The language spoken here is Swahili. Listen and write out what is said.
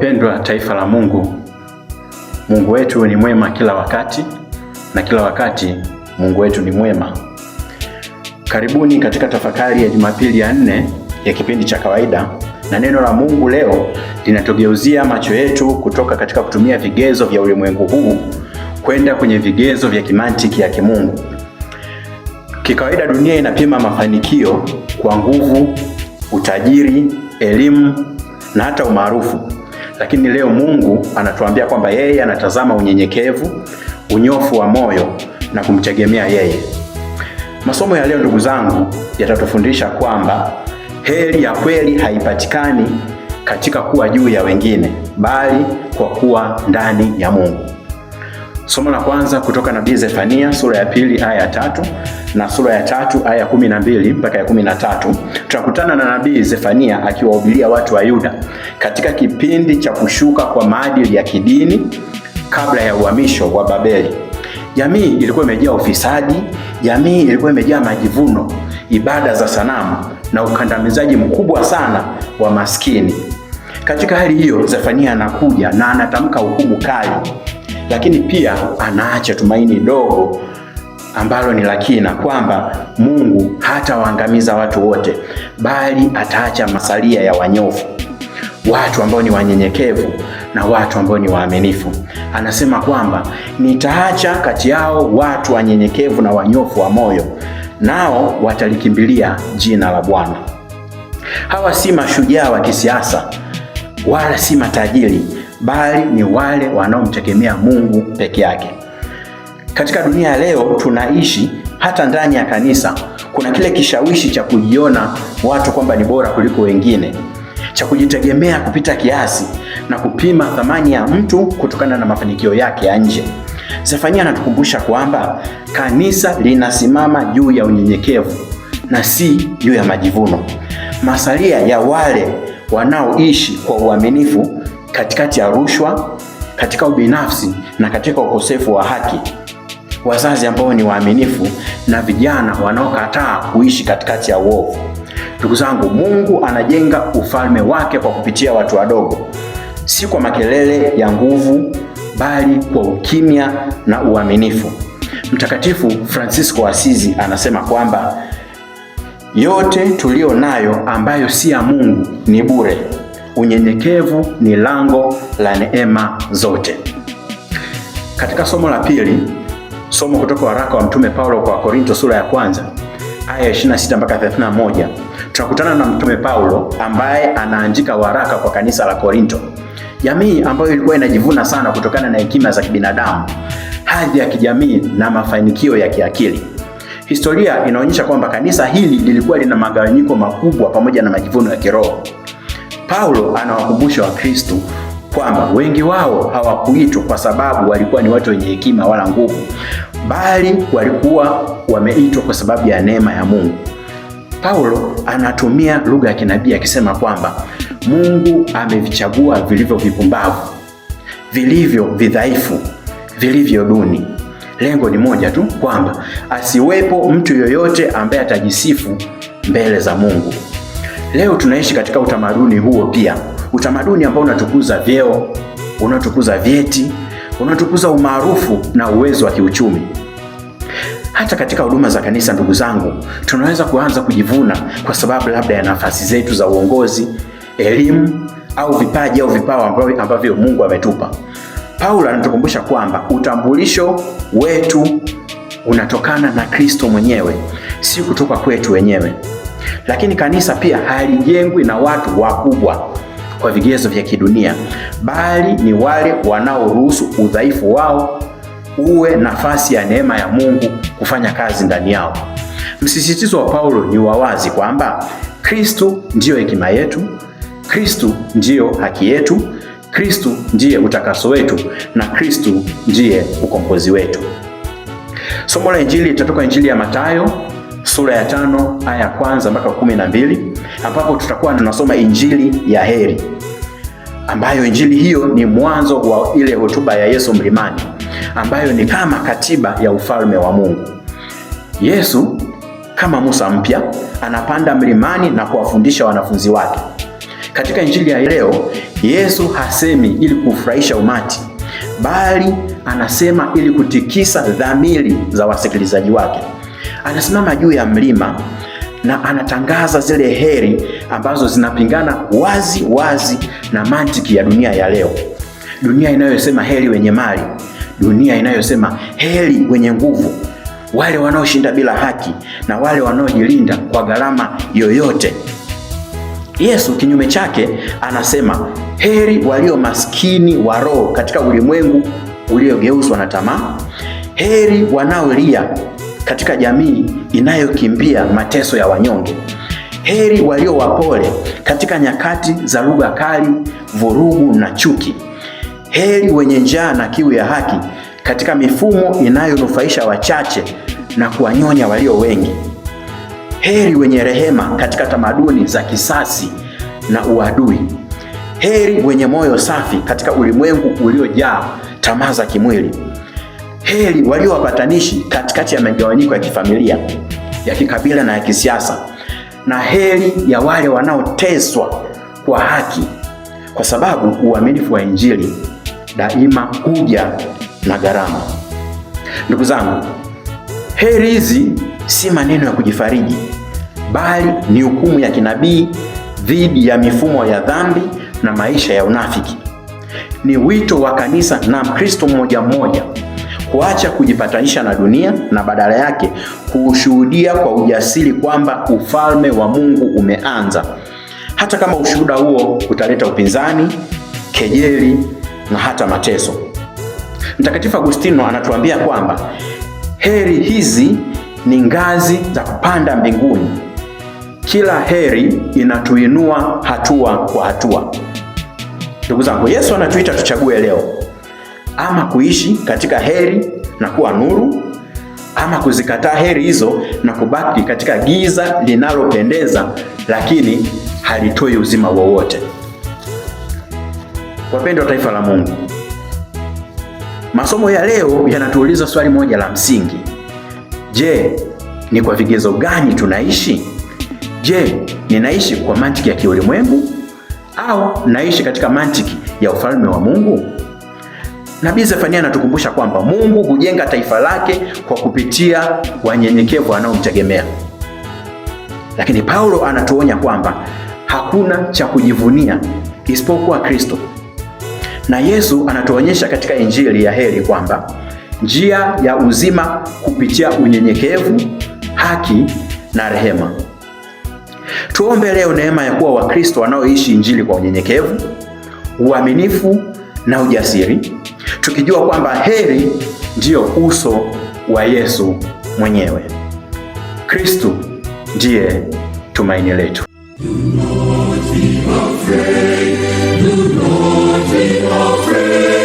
Wapendwa taifa la Mungu, Mungu wetu ni mwema kila wakati, na kila wakati Mungu wetu ni mwema. Karibuni katika tafakari ya Jumapili ya 4 ya kipindi cha kawaida, na neno la Mungu leo linatugeuzia macho yetu kutoka katika kutumia vigezo vya ulimwengu huu kwenda kwenye vigezo vya kimantiki ya kimungu. Kikawaida dunia inapima mafanikio kwa nguvu, utajiri, elimu na hata umaarufu. Lakini leo Mungu anatuambia kwamba yeye anatazama unyenyekevu, unyofu wa moyo na kumtegemea yeye. Masomo ya leo, ndugu zangu, yatatufundisha kwamba heri ya kweli haipatikani katika kuwa juu ya wengine, bali kwa kuwa ndani ya Mungu. Somo la kwanza kutoka nabii Zefania sura ya 2 aya ya 3 na sura ya 3 aya ya 12 mpaka ya 13. Tutakutana na nabii Zefania akiwahubiria watu wa Yuda katika kipindi cha kushuka kwa maadili ya kidini kabla ya uhamisho wa Babeli. Jamii ilikuwa imejaa ufisadi, jamii ilikuwa imejaa majivuno, ibada za sanamu na ukandamizaji mkubwa sana wa maskini. Katika hali hiyo, Zefania anakuja na anatamka hukumu kali, lakini pia anaacha tumaini dogo ambalo ni la kina, kwamba Mungu hatawaangamiza watu wote, bali ataacha masalia ya wanyofu, watu ambao ni wanyenyekevu na watu ambao ni waaminifu. Anasema kwamba nitaacha kati yao watu wanyenyekevu na wanyofu wa moyo, nao watalikimbilia jina la Bwana. Hawa si mashujaa wa kisiasa wala si matajiri, bali ni wale wanaomtegemea Mungu peke yake. Katika dunia ya leo tunaishi, hata ndani ya kanisa kuna kile kishawishi cha kujiona watu kwamba ni bora kuliko wengine, cha kujitegemea kupita kiasi na kupima thamani ya mtu kutokana na mafanikio yake ya nje. Zefania anatukumbusha kwamba kanisa linasimama juu ya unyenyekevu na si juu ya majivuno. Masalia ya wale wanaoishi kwa uaminifu katikati ya rushwa, katika ubinafsi na katika ukosefu wa haki, wazazi ambao ni waaminifu na vijana wanaokataa kuishi katikati ya uovu. Ndugu zangu, Mungu anajenga ufalme wake kwa kupitia watu wadogo, si kwa makelele ya nguvu, bali kwa ukimya na uaminifu. Mtakatifu Francisco wa Asizi anasema kwamba yote tulio nayo ambayo si ya Mungu ni bure. Unyenyekevu ni lango la neema zote. Katika somo la pili, somo kutoka waraka wa Mtume Paulo kwa Korinto sura ya 1 aya 26 mpaka 31, tunakutana na Mtume Paulo ambaye anaandika waraka kwa kanisa la Korinto, jamii ambayo ilikuwa inajivuna sana kutokana na hekima za kibinadamu, hadhi ya kijamii na mafanikio ya kiakili. Historia inaonyesha kwamba kanisa hili lilikuwa lina magawanyiko makubwa pamoja na majivuno ya kiroho. Paulo anawakumbusha Wakristo kwamba wengi wao hawakuitwa kwa sababu walikuwa ni watu wenye hekima wala nguvu, bali walikuwa wameitwa kwa sababu ya neema ya Mungu. Paulo anatumia lugha ya kinabii akisema kwamba Mungu amevichagua vilivyo vipumbavu, vilivyo vidhaifu, vilivyo duni. Lengo ni moja tu, kwamba asiwepo mtu yoyote ambaye atajisifu mbele za Mungu. Leo tunaishi katika utamaduni huo pia, utamaduni ambao unatukuza vyeo, unatukuza vyeti, unatukuza umaarufu na uwezo wa kiuchumi. Hata katika huduma za kanisa, ndugu zangu, tunaweza kuanza kujivuna kwa sababu labda ya nafasi zetu za uongozi, elimu au vipaji au vipawa ambavyo Mungu ametupa. Paulo anatukumbusha kwamba utambulisho wetu unatokana na Kristo mwenyewe, si kutoka kwetu wenyewe. Lakini kanisa pia halijengwi na watu wakubwa kwa vigezo vya kidunia, bali ni wale wanaoruhusu udhaifu wao uwe nafasi ya neema ya Mungu kufanya kazi ndani yao. Msisitizo wa Paulo ni wawazi kwamba Kristo ndiyo hekima yetu, Kristo ndiyo haki yetu, Kristo ndiye utakaso wetu na Kristo ndiye ukombozi wetu. Somo la Injili litatoka Injili ya Mathayo sura ya 5 aya ya 1 mpaka 12, ambapo tutakuwa tunasoma injili ya heri, ambayo injili hiyo ni mwanzo wa ile hotuba ya Yesu mlimani, ambayo ni kama katiba ya ufalme wa Mungu. Yesu kama Musa mpya anapanda mlimani na kuwafundisha wanafunzi wake. Katika injili ya leo, Yesu hasemi ili kufurahisha umati, bali anasema ili kutikisa dhamiri za wasikilizaji wake. Anasimama juu ya mlima na anatangaza zile heri ambazo zinapingana wazi wazi na mantiki ya dunia ya leo. Dunia inayosema heri wenye mali, dunia inayosema heri wenye nguvu, wale wanaoshinda bila haki na wale wanaojilinda kwa gharama yoyote. Yesu kinyume chake anasema heri walio maskini wa roho katika ulimwengu uliogeuzwa na tamaa, heri wanaolia katika jamii inayokimbia mateso ya wanyonge, heri walio wapole katika nyakati za lugha kali, vurugu na chuki, heri wenye njaa na kiu ya haki katika mifumo inayonufaisha wachache na kuwanyonya walio wengi, heri wenye rehema katika tamaduni za kisasi na uadui, heri wenye moyo safi katika ulimwengu uliojaa tamaa za kimwili, heri walio wapatanishi katikati ya migawanyiko ya kifamilia, ya kikabila na ya kisiasa, na heri ya wale wanaoteswa kwa haki, kwa sababu uaminifu wa Injili daima huja na gharama. Ndugu zangu, heri hizi si maneno ya kujifariji, bali ni hukumu ya kinabii dhidi ya mifumo ya dhambi na maisha ya unafiki. Ni wito wa kanisa na Mkristo mmoja mmoja kuacha kujipatanisha na dunia na badala yake kushuhudia kwa ujasiri kwamba ufalme wa Mungu umeanza, hata kama ushuhuda huo utaleta upinzani, kejeli na hata mateso. Mtakatifu Agustino anatuambia kwamba heri hizi ni ngazi za kupanda mbinguni. Kila heri inatuinua hatua kwa hatua. Ndugu zangu, Yesu anatuita tuchague leo, ama kuishi katika heri na kuwa nuru, ama kuzikataa heri hizo na kubaki katika giza linalopendeza lakini halitoi uzima wowote. Wapendwa taifa la Mungu, masomo ya leo yanatuuliza swali moja la msingi. Je, ni kwa vigezo gani tunaishi? Je, ninaishi kwa mantiki ya kiulimwengu au naishi katika mantiki ya ufalme wa Mungu? Nabii Zefania anatukumbusha kwamba Mungu hujenga taifa lake kwa kupitia wanyenyekevu wanaomtegemea. Lakini Paulo anatuonya kwamba hakuna cha kujivunia isipokuwa Kristo. Na Yesu anatuonyesha katika Injili ya heri kwamba njia ya uzima kupitia unyenyekevu, haki na rehema. Tuombe leo neema ya kuwa Wakristo wanaoishi Injili kwa unyenyekevu, uaminifu na ujasiri, tukijua kwamba heri ndiyo uso wa Yesu mwenyewe. Kristo ndiye tumaini letu. Do not be afraid, do not be afraid.